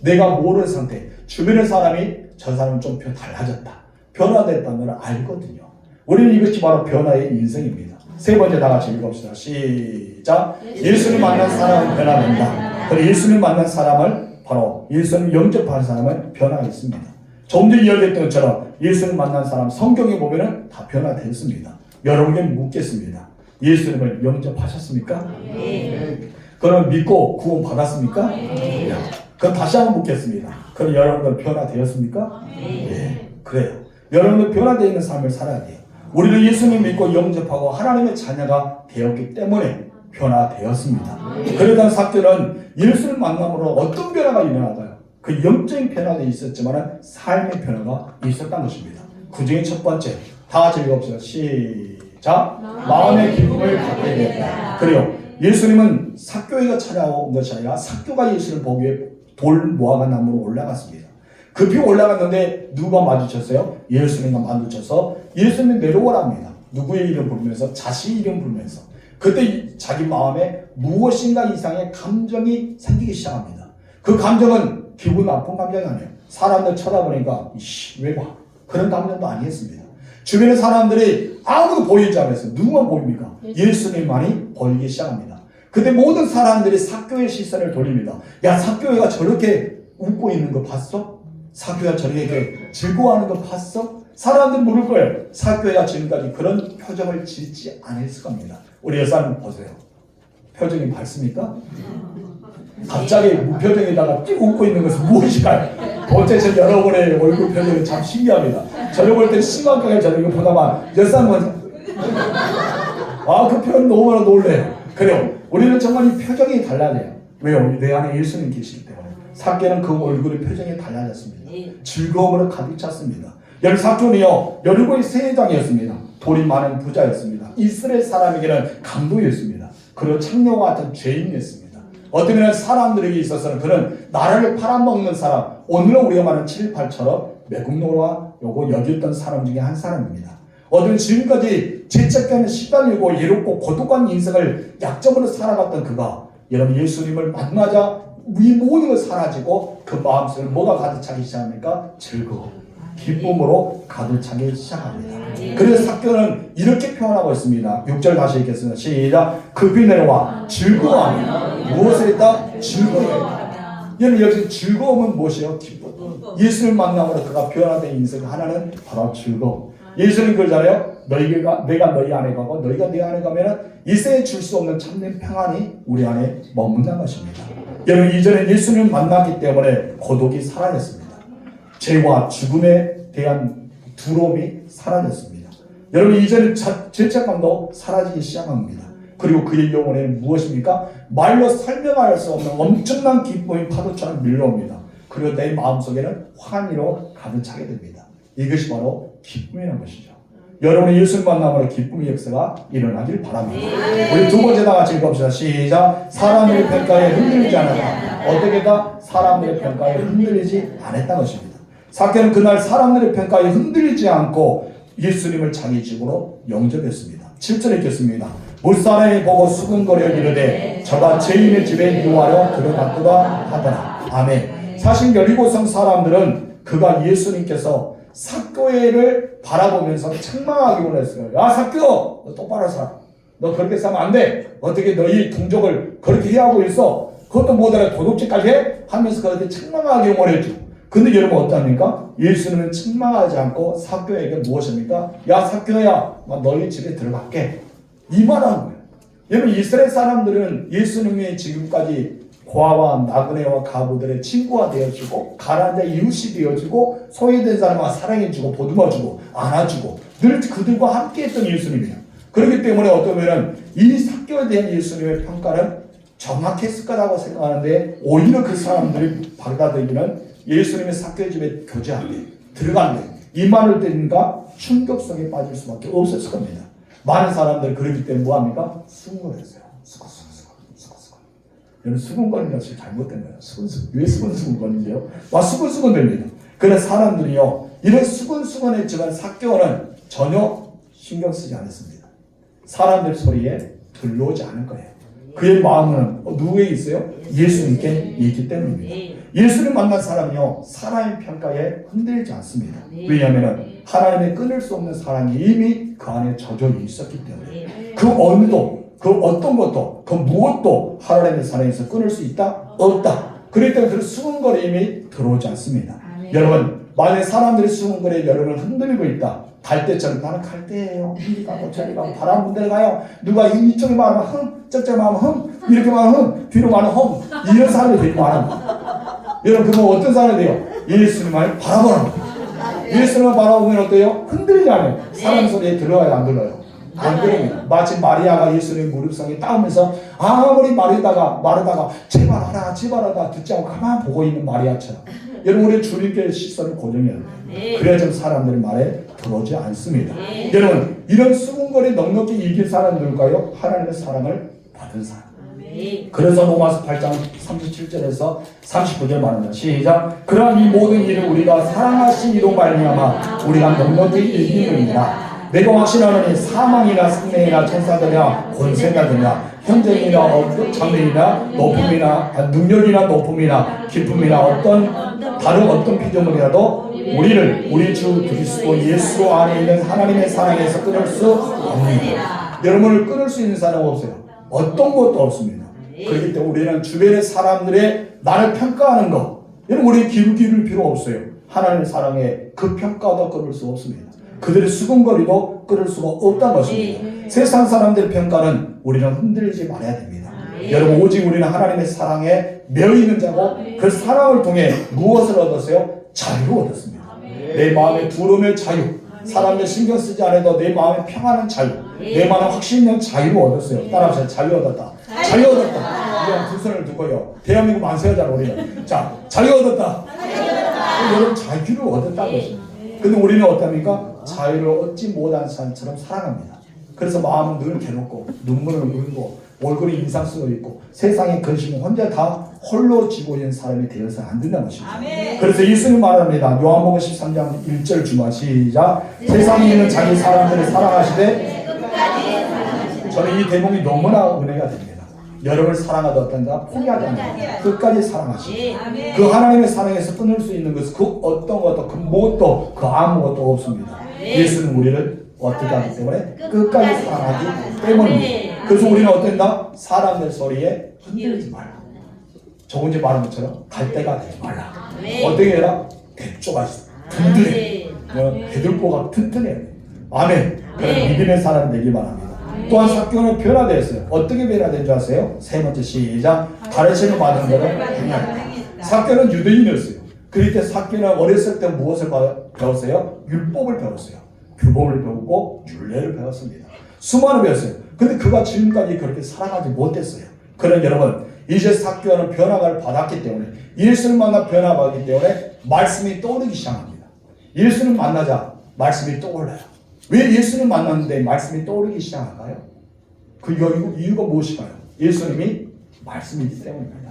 내가 모르는 상태, 주변의 사람이 저 사람은 좀 달라졌다, 변화됐다는 걸 알거든요. 우리는 이것이 바로 변화의 인생입니다. 세 번째 다 같이 읽읍시다. 시작. 예수님 만난 사람은 변화된다. 그리고 예수님 만난 사람을 바로 예수님 영접한 사람은 변화가 있습니다. 조금 전에 이야기했던 것처럼 예수님 만난 사람 성경에 보면은 다 변화됐습니다. 여러분에게 묻겠습니다. 예수님을 영접하셨습니까? 그럼 믿고 구원 받았습니까? 네. 그럼 다시 한번 묻겠습니다. 그럼 여러분들 변화되었습니까? 네. 그래요. 여러분들 변화되어 있는 삶을 살아야 돼요. 우리는 예수님 믿고 영접하고 하나님의 자녀가 되었기 때문에 변화되었습니다. 그러던 삭개오는 예수를 만남으로 어떤 변화가 일어나다요? 그 영적인 변화도 있었지만 삶의 변화가 있었던 것입니다. 그 중에 첫 번째, 다 같이 읽읍시다. 시작. 마음의 기쁨을 갖게 되었다. 그리고 예수님은 삭교회가 찾아온 것이 아니라 삭교가 예수를 보기 위해 돌 모아가 나무로 올라갔습니다. 급히 올라갔는데 누가 마주쳤어요? 예수님과 마주쳐서 예수님이 내려오랍니다. 누구의 이름 부르면서? 자신의 이름 부르면서. 그때 자기 마음에 무엇인가 이상의 감정이 생기기 시작합니다. 그 감정은 기분 나쁜 감정이 아니에요. 사람들 쳐다보니까 이씨 왜 봐? 그런 감정도 아니었습니다. 주변의 사람들이 아무도 보이지 않았어요. 누구만 보입니까? 예수님만이 보이기 시작합니다. 그때 모든 사람들이 삭교의 시선을 돌립니다. 야, 삭교회가 저렇게 웃고 있는 거 봤어? 삭교회가 저렇게 즐거워하는 거 봤어? 사람들이 물을 거예요. 삭교회가 지금까지 그런 표정을 짓지 않았을 겁니다. 우리 여사님 보세요. 표정이 밝습니까? 갑자기 무표정에다가 쭉 웃고 있는 것은 무엇일까요? 어째서 여러분의 얼굴 표정이 참 신기합니다. 저를 볼 때 심각하게 저를 보다만 여사님은 그 표현 너무나 놀래요. 그래요. 우리는 정말 이 표정이 달라져요. 왜요? 내 안에 예수님 계시기 때문에. 삭개는 그 얼굴의 표정이 달라졌습니다. 즐거움으로 가득 찼습니다. 삭개는요, 여리고의 세장이었습니다. 돈이 많은 부자였습니다. 이스라엘 사람에게는 강도였습니다. 그리고 창녀와 같은 죄인이었습니다. 어쩌면 사람들에게 있어서는 그는 나라를 팔아먹는 사람, 오늘은 우리가 말하는 7, 8처럼 매국노와 여겼던 사람 중에 한 사람입니다. 어쩌면 지금까지 죄책감에 시달리고 외롭고 고독한 인생을 약점으로 살아갔던 그가 여러분 예수님을 만나자 이 모든 걸 사라지고 그 마음속에 뭐가 가득 차기 시작합니까? 즐거움, 기쁨으로 가득 차기 시작합니다. 그래서 삭개는 이렇게 표현하고 있습니다. 6절 다시 읽겠습니다. 시작. 급히 내려와 즐거워하며 무엇을 했다? 즐거워했다. 여기 즐거움은 무엇이에요? 기쁨. 예수를 만남으로 그가 표현하는 인생 하나는 바로 즐거움. 예수님 그러잖아요. 내가 너희 안에 가고 너희가 내 안에 가면은 이 세상에 줄 수 없는 참된 평안이 우리 안에 머문다는 것입니다. 여러분 이전에 예수님을 만났기 때문에 고독이 사라졌습니다. 죄와 죽음에 대한 두려움이 사라졌습니다. 여러분 이전에 죄책감도 사라지기 시작합니다. 그리고 그의 영혼에는 무엇입니까? 말로 설명할 수 없는 엄청난 기쁨이 파도처럼 밀려옵니다. 그리고 내 마음속에는 환희로 가득 차게 됩니다. 이것이 바로 기쁨이라는 것이죠. 여러분의 예수님 만남으로 기쁨의 역사가 일어나길 바랍니다. 우리 두 번째 다 같이 읽읍시다. 시작. 사람들의 평가에 흔들리지 않았다. 어떻게다? 사람들의 평가에 흔들리지 않았다는 것입니다. 삭개는 그날 사람들의 평가에 흔들리지 않고 예수님을 자기 집으로 영접했습니다. 7절 읽겠습니다. 물사람이 보고 수근거려 이르되 저가 죄인의 집에 유하려 들어갔도다 하더라. 아멘. 사실 여리고성 사람들은 그가 예수님께서 삭교회를 바라보면서 책망하기 원했어요. 야 삭교, 너 똑바로 살. 너 그렇게 살면 안 돼. 어떻게 너희 동족을 그렇게 해하고 있어. 그것도 못하라 도둑질까지 해? 하면서 그렇게 책망하기 원했죠. 근데 여러분 어떡합니까? 예수님은 책망하지 않고 삭교에게 무엇입니까? 야 삭교야, 너희 집에 들어갈게. 이 말하는 거예요. 여러분 이스라엘 사람들은 예수님이 지금까지 고아와 나그네와 가부들의 친구가 되어주고 가난한 자 이웃이 되어주고 소외된 사람과 사랑해주고 보듬어주고 안아주고 늘 그들과 함께했던 예수님이에요. 그렇기 때문에 어쩌면 이 삭교에 대한 예수님의 평가는 정확했을 거라고 생각하는데 오히려 그 사람들이 받아들이기는 예수님의 삭교 집에 교제하게 들어간대 이 말을 듣는가 충격성에 빠질 수밖에 없었을 겁니다. 많은 사람들 그러기 때문에 뭐합니까? 수긍했어요. 여러분 수근거리는 것이 잘못된 거예요. 왜 수근수근거리지요? 수근수근 됩니다. 그래서 사람들이요 이런 수근수근했지만 삭개는 전혀 신경 쓰지 않았습니다. 사람들 소리에 들려오지 않을 거예요. 그의 마음은 누구에게 있어요? 예수님께 있기 때문입니다. 예수를 만난 사람은요 사람의 평가에 흔들리지 않습니다. 왜냐하면 하나님의 끊을 수 없는 사랑이 이미 그 안에 젖어 있었기 때문에 그 어느도 그 어떤 것도 그 무엇도 하나님의 사랑에서 끊을 수 있다? 없다. 그렇기 때문에 그 수근거림이 들어오지 않습니다. 여러분 만약 사람들이 수근거리에 여러분을 흔들리고 있다. 갈 때처럼 나는 갈 때예요. 이리 가고 저리 가고 바람 분대 가요. 누가 이쪽에 말하면 흥, 저쪽에 말하면 흥, 이렇게 말하면 흥, 뒤로 말하면 흥. 이런 사람이 되게 많아. 여러분 그러면 어떤 사람이 돼요? 예수님을 바라보는 거예요. 예수님을 바라보면 어때요? 흔들리지 않아요. 사람 소리에 들어가요 안 들어요? 안 들어요. 마치 마리아가 예수님 무릎상에 따오면서 아무리 마르다가 제발 하라 듣지 않고 가만 보고 있는 마리아처럼 여러분 우리 주님께 시선을 고정해야 돼요. 그래야 좀 사람들의 말에 들어오지 않습니다. 여러분 이런 수군거리 넉넉히 이긴 사람들일까요? 하나님의 사랑을 받은 사람. 그래서 로마서 8장 37절에서 39절 말합니다. 시작. 그러한 이 모든 일을 우리가 사랑하신 이로 말미암아 우리가 넉넉히 이기느니라. 내가 확신하노니 사망이나 생명이나 천사들이나 권세가 되냐 현재이나 장래이나 높음이나 능력이나 높음이나 기쁨이나 다른 어떤 피조물이라도 우리를 우리 주 그리스도 예수 안에 있는 하나님의 사랑에서 끊을 수 없습니다. 여러분을 끊을 수 있는 사람 없어요. 어떤 것도 없습니다. 그렇기 때문에 우리는 주변의 사람들의 나를 평가하는 것, 여러분 우리 기울 필요 없어요. 하나님의 사랑에 그 평가도 끊을 수 없습니다. 그들의 수근거리도 끊을 수가 없다는 것입니다. 세상 사람들의 평가는 우리는 흔들리지 말아야 됩니다. 여러분 오직 우리는 하나님의 사랑에 매여 있는 자고 그 사랑을 통해 무엇을 얻었어요? 자유를 얻었습니다. 내 마음의 두려움의 자유, 사람들 신경 쓰지 않아도 내 마음에 평안한 자유, 내 마음에 확신 있는 자유를 얻었어요. 따라하세요. 자유 얻었다. 자유 얻었다. 이런 두 손을 두고요. 대한민국 만세하자 우리는. 자, 자유 얻었다. 여러분 자유를 얻었다는 것입니다. 근데 우리는 어떻습니까? 자유를 얻지 못한 사람처럼 살아갑니다. 그래서 마음은 늘 괴롭고 눈물을 흘리고 얼굴에 인상 쓰고 있고 세상의 근심을 혼자 다 홀로 지고 있는 사람이 되어서 안 된다는 것입니다. 그래서 예수님 말합니다. 요한복음 13장 1절 주마 시작. 세상에 있는 자기 사람들을 사랑하시되 저는 이 대목이 너무나 은혜가 됩니다. 여러분을 사랑하다 어떤가? 포기하지 않아요. 끝까지 사랑하시고 그 하나님의 사랑에서 끊을 수 있는 것은 그 어떤 것도 그 무엇도 그 아무것도 없습니다. 예수는 우리를 어떻게 하기 때문에 끝까지 사랑하기 때문입니다. 그래서 우리는 어떤가? 사람들 소리에 흔들리지 말라. 조금 전에 말한 것처럼 갈대가 되지 말라. 어떻게 해라? 대조가 든든해. 대들보가 튼튼해야 돼. 아멘. 그런 믿음의 사람 되기 바랍니다. 또한 사교는 변화되었어요. 어떻게 변화된 줄 아세요? 세 번째 시작. 가르침을 받은 것은 행하였다. 사교는 유대인이었어요. 그럴 때 사교는 어렸을 때 무엇을 배웠어요? 율법을 배웠어요. 규범을 배웠고 율례를 배웠습니다. 수많은 배웠어요. 근데 그가 지금까지 그렇게 살아가지 못했어요. 그런 여러분 이제 사교는 변화를 받았기 때문에 예수를 만나 변화받기 때문에 말씀이 떠오르기 시작합니다. 예수를 만나자 말씀이 떠올라요. 왜 예수를 만났는데 말씀이 떠오르기 시작할까요? 그 이유가 무엇일까요? 예수님이 말씀이기 때문입니다.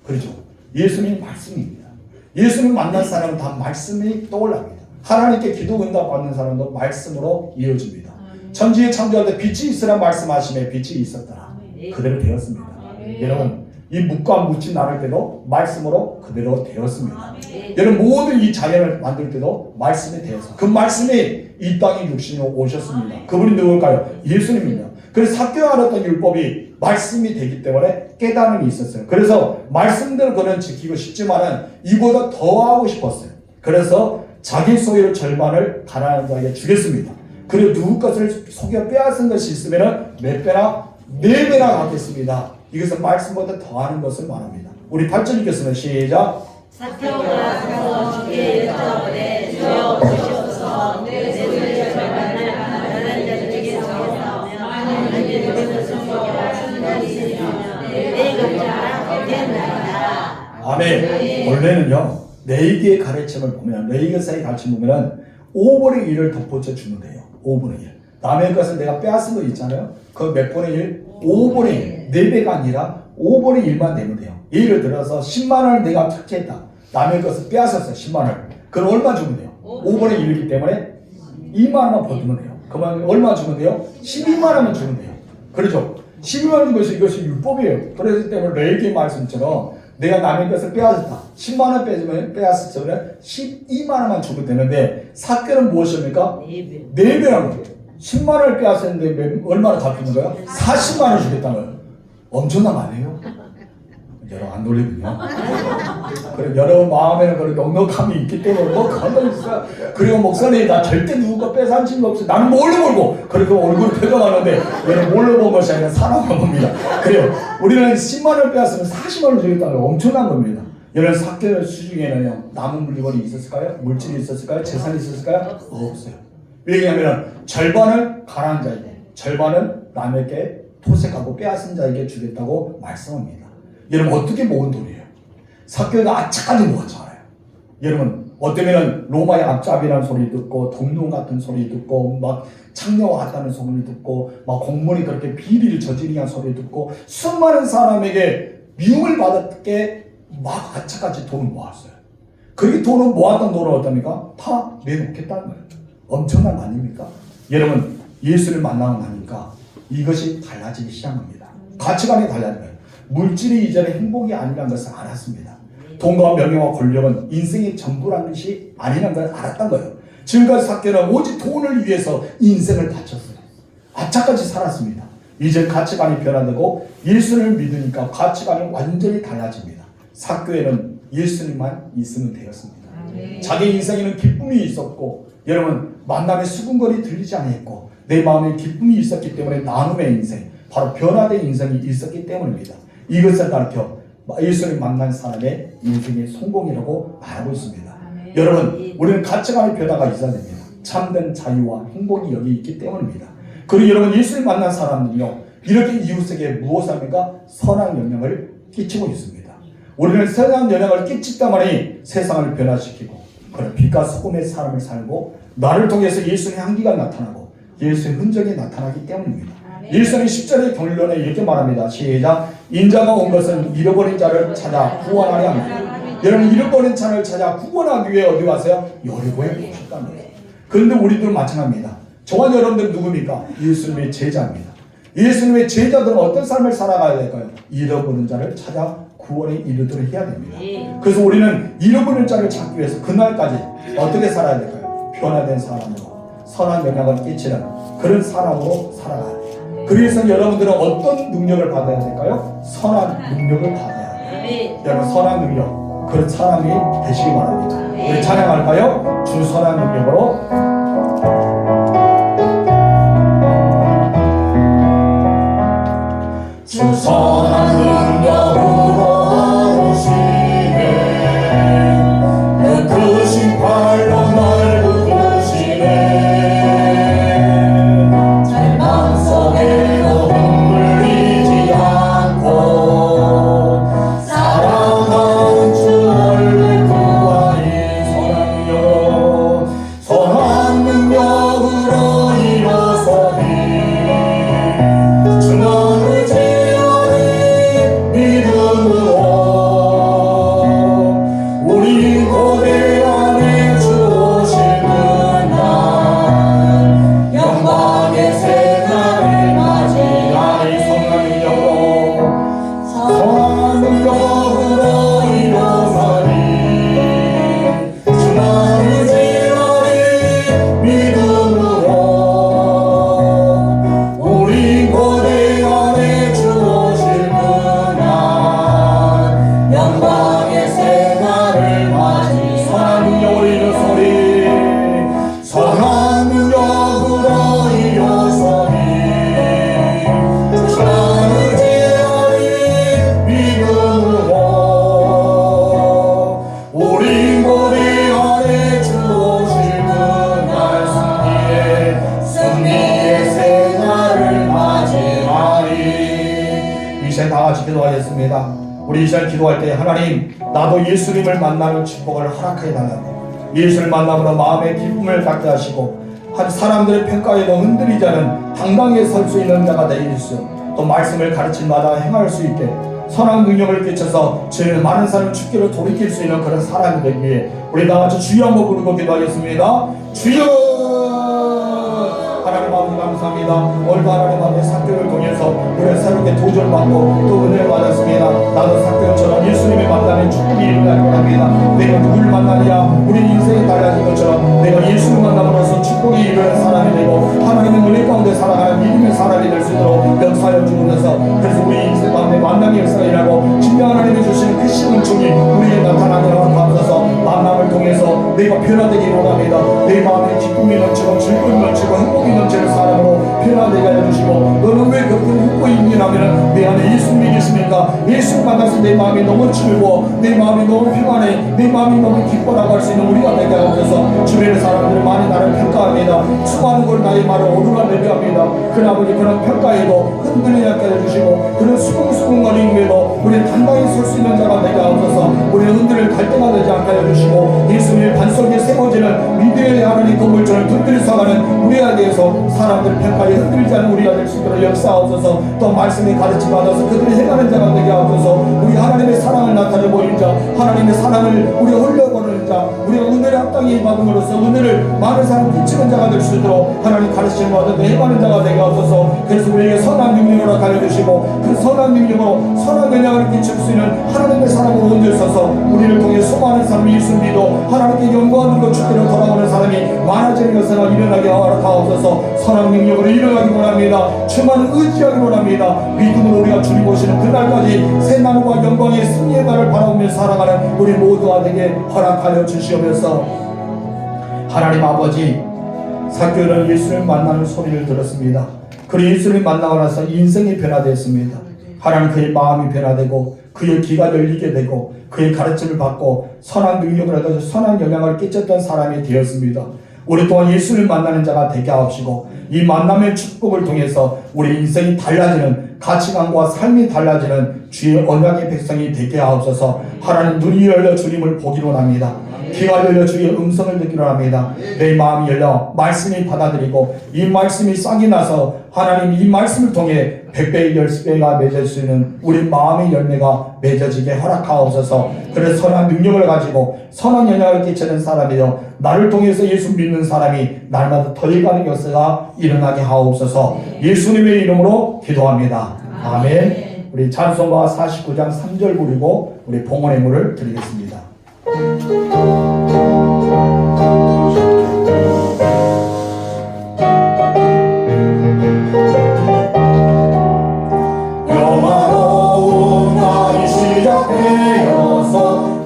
그렇죠? 예수님이 말씀입니다. 예수를 만난 사람은 다 말씀이 떠올랍니다. 하나님께 기도 응답 받는 사람도 말씀으로 이어집니다. 천지에 창조할 때 빛이 있으라 말씀하시매 빛이 있었더라. 그대로 되었습니다. 여러분 이 묻과 묻지 나눌 때도 말씀으로 그대로 되었습니다. 여러분 모든 이 자연을 만들 때도 말씀이 되어서 그 말씀이 이 땅에 육신으로 오셨습니다. 그분이 누굴까요? 예수님입니다. 그래서 사교에 알았던 율법이 말씀이 되기 때문에 깨달음이 있었어요. 그래서 말씀대로 그는 지키고 싶지만은 이보다 더 하고 싶었어요. 그래서 자기 소유의 절반을 가난한 자에게 주겠습니다. 그리고 누구 것을 속여 빼앗은 것이 있으면 몇 배나 4배나 갖겠습니다. 이것은 말씀보다 더하는 것을 말합니다. 우리 8절 읽겠습니다. 시작. 사교가 가서 주께 여쭤보되 주여 주시옵소서 내 소유의 절반을 가난한 자들에게 주옵소서 하나님의 뜻을 숨겨야 하는 자들이 있으며 내 급자라 얻겠나이다. 아멘. 원래는요 레이기의 가르침을 보면 레이기사의 가르침 보면은 5분의 1을 덧붙여 주면 돼요. 5분의 1. 남의 것을 내가 빼앗은 거 있잖아요. 그 몇 분의 1? 5분의 1. 4배가 아니라 5분의 1만 되면 돼요. 예를 들어서 10만 원을 내가 착취했다. 남의 것을 빼앗았어요. 10만 원. 그럼 얼마 주면 돼요? 5분의 1이기 때문에 2만 원만 버티면 돼요. 그러면 얼마 주면 돼요? 12만 원만 주면 돼요. 그렇죠? 12만 원 주면 이것이 율법이에요. 그렇기 때문에 레이기 말씀처럼 내가 남의 것을 빼앗았다. 10만 원 빼앗았으면 12만 원만 주면 되는데 사교는 무엇입니까? 4배라는 거예요. 10만 원을 빼앗았는데 얼마나 갚이는 거예요? 40만 원 주겠다는 거예요. 엄청난 거 아니에요? 여러분 안 놀리군요. 그리고 여러분 마음에는 그런 넉넉함이 있기 때문에 뭐 그런 거 있어요. 그리고 목사님 나 절대 누구 빼앗은 거 없어요. 나는 몰래 몰고 그리고 얼굴을 표정하는데 여러분 몰래 본 것이 아니라 사랑한 겁니다. 그래요. 우리는 10만 원 빼앗으면 40만 원 주겠다는 거 엄청난 겁니다. 여러분 사교 수중에는요 남은 물건이 있었을까요? 물질이 있었을까요? 재산이 있었을까요? 없어요. 왜냐하면 절반을 가난한 자에게 절반은 남에게 토색하고 빼앗은 자에게 주겠다고 말씀합니다. 여러분 어떻게 모은 돈이에요? 사교가 악착같이 모았잖아요. 여러분 어쩌면은 로마의 앞잡이라는 소리 듣고 동룡 같은 소리 듣고 막 창녀와 같다는 소리 듣고 막 공무원이 그렇게 비리를 저지르는 소리 듣고 수많은 사람에게 미움을 받았게 막 아차까지 돈을 모았어요. 그렇게 돈을 모았던 돈을 어떻습니까? 다 내놓겠다는 거예요. 엄청난 거 아닙니까? 여러분 예수를 만나고 나니까 이것이 달라지기 시작합니다. 가치관이 달라진 거예요. 물질이 이전에 행복이 아니라는 것을 알았습니다. 돈과 명예와 권력은 인생의 전부라는 것이 아니라는 걸 알았던 거예요. 지금까지 삭개는 오직 돈을 위해서 인생을 바쳤어요. 아차까지 살았습니다. 이제 가치관이 변화되고 예수를 믿으니까 가치관이 완전히 달라집니다. 삭개는 예수님만 있으면 되었습니다. 자기 인생에는 기쁨이 있었고 여러분 만남의 수군거리 들리지 않았고 내 마음에 기쁨이 있었기 때문에 나눔의 인생 바로 변화된 인생이 있었기 때문입니다. 이것을 가르쳐 예수를 만난 사람의 인생의 성공이라고 말하고 있습니다. 여러분 우리는 가치관의 변화가 있어야 됩니다. 참된 자유와 행복이 여기 있기 때문입니다. 그리고 여러분 예수를 만난 사람들이요 이렇게 이웃에게 무엇을 합니까? 선한 영향을 끼치고 있습니다. 우리는 선한 영향을 끼치다 보니 세상을 변화시키고 그런 빛과 소금의 사람을 살고 나를 통해서 예수의 향기가 나타나고 예수의 흔적이 나타나기 때문입니다. 예수님 10절의 결론에 이렇게 말합니다. 시작. 인자가 온 것은 잃어버린 자를 찾아 구원하려 합니다. 여러분 잃어버린 자를 찾아 구원하기 위해 어디 가세요? 여리고에 오셨다는 거예요. 그런데 우리들은 마찬가지입니다. 저와 여러분들 누굽니까? 예수님의 제자입니다. 예수님의 제자들은 어떤 삶을 살아가야 될까요? 잃어버린 자를 찾아 구원에 이르도록 해야 됩니다. 그래서 우리는 잃어버린 자를 찾기 위해서 그날까지 어떻게 살아야 될까요? 변화된 사람으로 선한 영향을 끼치는 그런 사람으로 살아가야 돼요. 그래서 여러분들은 어떤 능력을 받아야 될까요? 선한 능력을 받아야 돼요. 여러분 선한 능력 그런 사람이 되시기 바랍니다. 우리 찬양할까요? 주 선한 능력으로 주 선한 능력으로 크신 팔로 날 부르시네. 절망 속에도 흔들리지 않고 사랑하는 주 얼굴 구하니 선한 능력으로 일어서니 주만 의지하니 믿음으로 우리 고대 안에 주오시는 날 영광의 새날을 맞이하리. 선한 능력으로 일어서니 주만 의지하리 믿음으로 우리 고대 안에 주오시는 날 영광의 새날을 맞이. 선한 능력으로 일어서리. 선한 능력으로 일어서리 주만 의지하리 믿음으로 우리 고대 안에 주오시는 날 승리의 새날을 맞이하리. 이 시간 다 같이 기도하겠습니다. 우리 이 시간 기도할 때 하나님 나도 예수님을 만나는 축복을 허락해 달라고. 예수를 만남으로 마음의 기쁨을 갖게 하시고 한 사람들의 평가에도 흔들리지 않은 당당히 설 수 있는 자가 되게 주시오. 또 말씀을 가르친 마다 행할 수 있게 선한 능력을 끼쳐서 저희는 많은 사람을 죽기로 돌이킬 수 있는 그런 사람이 되기 위해 우리 다같이 주여 한번 부르고 기도하겠습니다. 주여. 하나님 아버지 감사합니다. 오늘도 하나님 아버지 삭개를 통해서 우리가 새롭게 도전을 받고 또 은혜를 받았습니다. 나도 삭개처럼 예수님의 만남에 축복이 일어날 거랍니다. 내가 누구를 만나느냐 우리 인생이 달라진 것처럼 내가 예수를 만남으로써 축복이 일어나는 사람이 되고 하나님의 은혜 가운데 살아가는 믿음의 사람이 될 수 있도록 역사하여 주옵소서. 그래서 우리 인생 가운데 만남의 역사가 일어나고 진정 하나님이 주시는 그 시금충이 우리에게 나타나게 하옵소서. 만남을 통해서 내가 변화되기 원합니다. 내 마음에 기쁨이 넘치고 즐거움이 넘치고 행복이 넘치는 사람으로 변화되게 해주시고 너는 왜 그렇게 웃고 있냐면 내 안에 예수님이 계십니까? 예수를 만나서 내 마음이 너무 즐거워 내 마음이 너무 평안해 내 마음이 너무 기뻐라고 할 수 있는 우리가 되게 하옵소서. 주변의 사람들이 많이 나를 평가합니다. 수많은 걸 나의 말을 오르가내게 합니다. 그러나 아버지 그런 평가에도 흔들리지 않게 해주시고 그런 수긍수긍거리는 에도 우리는 단단히 설 수 있는 자가 되게 하옵소서. 우리는 흔들릴 갈등가 되지 않게 해주시고 주시고 예수님의 반석에 세워지는 믿음의 하나님 건물처럼 든든히 서가는 우리가 되어서 사람들 평가에 흔들리지 않는 우리가 될 수 있도록 역사하옵소서. 또 말씀에 가르침 받아서 그들이 행하는 자가 되게 하옵소서. 우리 하나님의 사랑을 나타내 보이는 자, 하나님의 사랑을 우리가 흘려보는 자, 우리가 은혜를 합당히 받음으로써 은혜를 많은 사람 끼치는 자가 될 수 있도록 하나님 가르침을 받아 행하는 자가 되게 하옵소서. 그래서 우리에게 선한 능력으로 달려주시고 그 선한 능력으로 선한 영향을 끼칠 수 있는 하나님의 사람으로 옮겨서서 우리를 통해 수많은 사람이 예수 믿어 하나님께 영광을 누리고 주께로 돌아오는 사람이 많아지는 것을 일어나게 허락하옵소서. 선한 능력으로 일어나기 원합니다. 주만 의지하기 원합니다. 믿음으로 우리가 주님 오시는 그날까지 새 나누과 영광의 승리의 날을 바라보며 살아가는 우리 모두가 되게 허락하여 주시옵소서. 하나님 아버지, 사교는 예수를 만나는 소리를 들었습니다. 그리고 예수를 만나고 나서 인생이 변화되었습니다. 하나님 그의 마음이 변화되고 그의 귀가 열리게 되고 그의 가르침을 받고 선한 능력을 얻어서 선한 영향을 끼쳤던 사람이 되었습니다. 우리 또한 예수를 만나는 자가 되게 하옵시고 이 만남의 축복을 통해서 우리 인생이 달라지는 가치관과 삶이 달라지는 주의 언약의 백성이 되게 하옵소서. 하나님 눈이 열려 주님을 보기로 합니다. 귀가 열려 주의 음성을 듣기로 합니다. 내 마음이 열려 말씀이 받아들이고 이 말씀이 싹이 나서 하나님 이 말씀을 통해 100배, 10배가 맺을 수 있는 우리 마음의 열매가 맺어지게 허락하옵소서. 그래서 선한 능력을 가지고 선한 영향을 끼치는 사람이요 나를 통해서 예수 믿는 사람이 날마다 더해가는 역사가 일어나게 하옵소서. 예수님의 이름으로 기도합니다. 아멘. 우리 찬송가 49장 3절 부르고 우리 봉헌의 물을 드리겠습니다. 영화로운 날이 시작되어서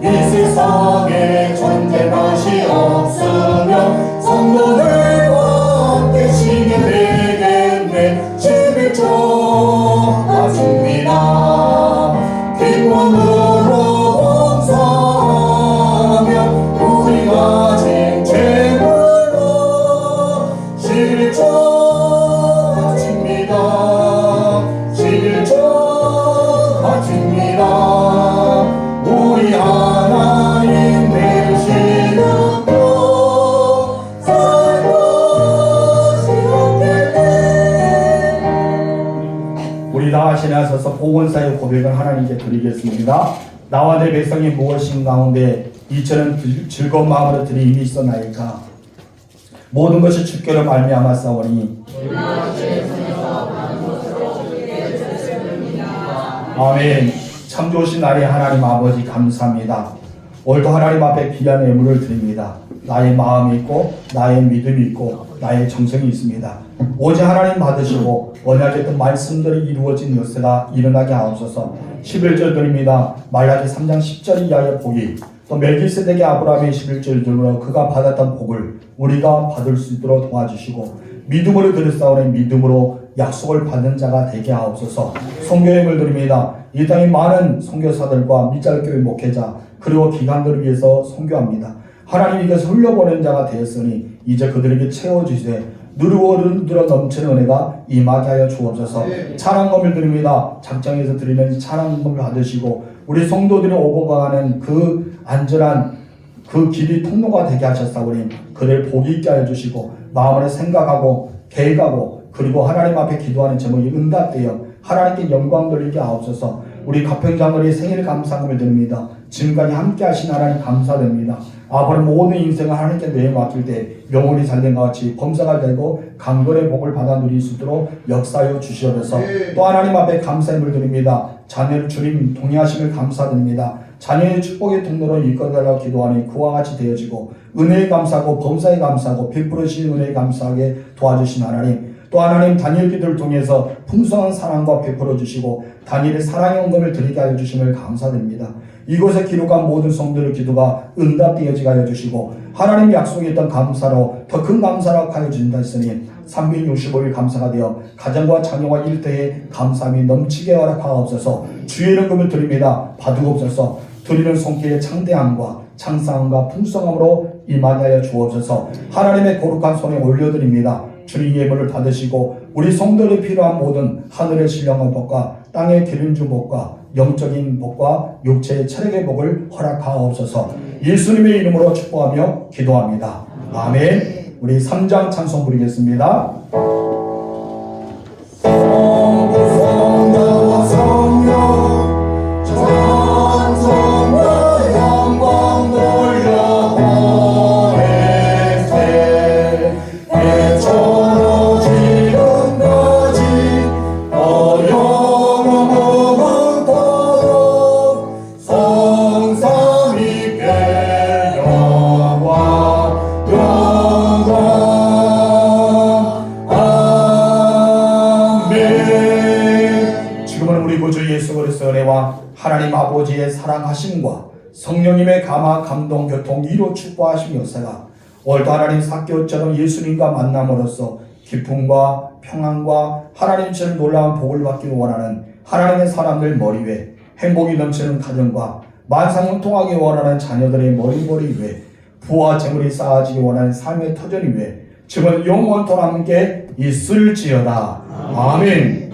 이 세상에 전쟁 다시 없으며 성도들과 함께 시게 되겠네. 11조 아침이다 기쁨으로 하셔서 보건사의 고백을 하나님께 드리겠습니다. 나와 내 백성이 무엇인 가운데 이처럼 즐거운 마음으로 드림이 있었나이까. 모든 것이 주께로 말미암아 싸우니 아멘. 참 좋으신 나의 하나님 아버지 감사합니다. 오늘도 하나님 앞에 귀한 예물을 드립니다. 나의 마음이 있고 나의 믿음이 있고 나의 정성이 있습니다. 오직 하나님 받으시고 언약했던 말씀들이 이루어진 역사가 일어나게 하옵소서. 11절 드립니다. 말라기 3장 10절 이하의 복이 또 멜기세덱의 아브라함의 11절 들으로 그가 받았던 복을 우리가 받을 수 있도록 도와주시고 믿음으로 들으사오니 믿음으로 약속을 받는 자가 되게 하옵소서. 선교행을 드립니다. 이 땅의 많은 선교사들과 밑잘교회 목회자 그리고 기관들을 위해서 선교합니다. 하나님 이것을 흘려보낸 자가 되었으니 이제 그들에게 채워주시되 누르고 늘어 넘치는 은혜가 임하게 하여 주옵소서. 찬양금을 드립니다. 작정해서 드리는 찬양금을 받으시고 우리 성도들이 오고 가는 그 안전한 그 길이 통로가 되게 하셨사오니 그들 복이 있게 하여 주시고 마음으로 생각하고 계획하고 그리고 하나님 앞에 기도하는 제목이 응답되어 하나님께 영광 돌리게 하옵소서. 우리 가평장로의 생일 감사금을 드립니다. 지금까지 함께 하신 하나님 감사드립니다. 아버지 모든 인생을 하나님께 내맡길 때 영혼이 잘된 것 같이 범사가 되고 강건의 복을 받아 누릴 수 있도록 역사하여 주시옵소서. 또 하나님 앞에 감사의 물 드립니다. 자녀를 주님 동의하심을 감사드립니다. 자녀의 축복의 통로로 이끌어달라고 기도하니 그와 같이 되어지고 은혜에 감사하고 범사에 감사하고 베풀으신 은혜에 감사하게 도와주신 하나님, 또 하나님 다니엘 기도를 통해서 풍성한 사랑과 베풀어 주시고 다니엘의 사랑의 헌금을 드리게 하여 주심을 감사드립니다. 이곳에 기록한 모든 성도의 기도가 응답되어지게 하여 주시고 하나님 약속했던 감사로 더 큰 감사로 하여 주신다 했으니 365일 감사가 되어 가정과 자녀와 일터에 감사함이 넘치게 허락하옵소서. 주의 이름을 드립니다. 받으옵소서. 드리는 손길의 창대함과 창상함과 풍성함으로 임하게 하여 주옵소서. 하나님의 거룩한 손에 올려드립니다. 주님 예물을 받으시고 우리 성도에 필요한 모든 하늘의 신령한 복과 땅의 기름주 복과 영적인 복과 육체의 체력의 복을 허락하옵소서. 예수님의 이름으로 축복하며 기도합니다. 아멘. 우리 3장 찬송 부르겠습니다. 성부성자와 성령 찬송과 영광 돌려보내세. 애초로 지금까지 영원토록 성삼위께 영광 아멘. 지금은 우리 구주 예수 그리스도의 은혜와 하나님 아버지의 사랑하심과 성령님의 감화 감동 교통 이로 축복하심 역사가 오늘도 하나님 사교처럼 예수님과 만남으로써 기쁨과 평안과 하나님처럼 놀라운 복을 받기를 원하는 하나님의 사람들 머리 위에 행복이 넘치는 가정과 만상통하기 원하는 자녀들의 머리 위에 부와 재물이 쌓아지기 원하는 삶의 터전이 위에 지금은 영원토록 함께 있을지어다. 아멘.